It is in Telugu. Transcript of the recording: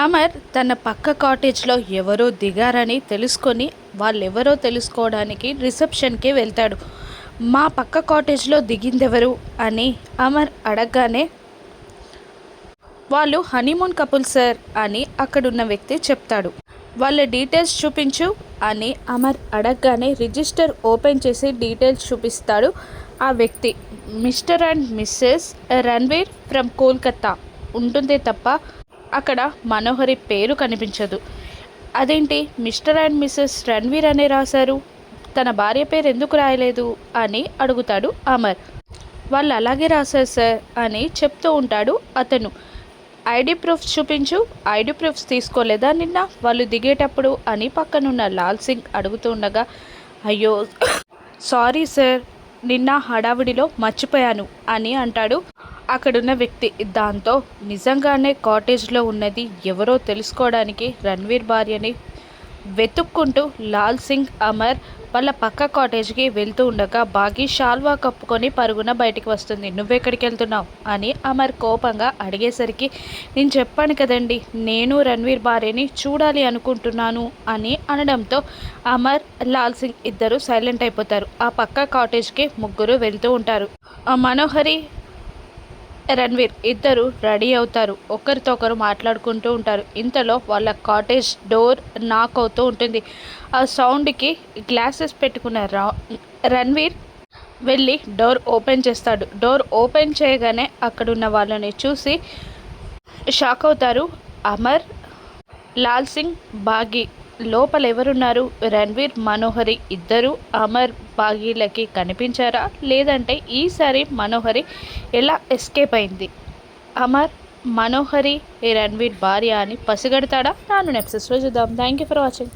అమర్ తన పక్క కాటేజ్లో ఎవరో దిగారని తెలుసుకొని వాళ్ళెవరో తెలుసుకోవడానికి రిసెప్షన్కి వెళ్తాడు. మా పక్క కాటేజ్లో దిగిందెవరు అని అమర్ అడగగానే వాళ్ళు హనీమూన్ కపుల్ సార్ అని అక్కడున్న వ్యక్తి చెప్తాడు. వాళ్ళ డీటెయిల్స్ చూపించు అని అమర్ అడగగానే రిజిస్టర్ ఓపెన్ చేసి డీటెయిల్స్ చూపిస్తాడు ఆ వ్యక్తి. Mr and Mrs Ranveer from Kolkata ఉంటుందే తప్ప అక్కడ మనోహరి పేరు కనిపించదు. అదేంటి మిస్టర్ అండ్ మిస్సెస్ రణ్వీర్ అనే రాశారు, తన భార్య పేరు ఎందుకు రాయలేదు అని అడుగుతాడు అమర్. వాళ్ళు అలాగే రాశారు సార్ అని చెప్తూ ఉంటాడు అతను. ఐడి ప్రూఫ్స్ చూపించు, ఐడి ప్రూఫ్స్ తీసుకోలేదా నిన్న వాళ్ళు దిగేటప్పుడు అని పక్కనున్న లాల్ సింగ్ అడుగుతూ ఉండగా, అయ్యో సారీ సార్, నిన్న హడావిడిలో మర్చిపోయాను అని అంటాడు అక్కడున్న వ్యక్తి. దాంతో నిజంగానే కాటేజ్లో ఉన్నది ఎవరో తెలుసుకోవడానికి రణ్వీర్ భార్యని వెతుక్కుంటూ లాల్ సింగ్ అమర్ వాళ్ళ పక్క కాటేజ్కి వెళ్తూ ఉండగా బాగి షాల్వా కప్పుకొని పరుగున బయటికి వస్తుంది. నువ్వెక్కడికి వెళ్తున్నావు అని అమర్ కోపంగా అడిగేసరికి, నేను చెప్పాను కదండి, నేను రణ్వీర్ భార్యని చూడాలి అనుకుంటున్నాను అని అనడంతో అమర్ లాల్ సింగ్ ఇద్దరు సైలెంట్ అయిపోతారు. ఆ పక్క కాటేజ్కి ముగ్గురు వెళ్తూ ఉంటారు. మనోహరి రణ్వీర్ ఇద్దరు రెడీ అవుతారు. ఒకరితో ఒకరు మాట్లాడుకుంటూ ఉంటారు. ఇంతలో వాళ్ళ కాటేజ్ డోర్ నాక్ అవుతూ ఉంటుంది. ఆ సౌండ్కి గ్లాసెస్ పెట్టుకున్న రణ్వీర్ వెళ్ళి డోర్ ఓపెన్ చేస్తాడు. డోర్ ఓపెన్ చేయగానే అక్కడున్న వాళ్ళని చూసి షాక్ అవుతారు అమర్, లాల్ సింగ్, బాగి. లోపల ఎవరున్నారు? రణ్వీర్, మనోహరి ఇద్దరు అమర్ బాగీలకి కనిపించారా, లేదంటే ఈసారి మనోహరి ఎలా ఎస్కేప్ అయింది? అమర్ మనోహరి రణ్వీర్ భార్య అని పసిగడతాడా? నాను నెప్సెస్లో చూద్దాం. Thank you for watching.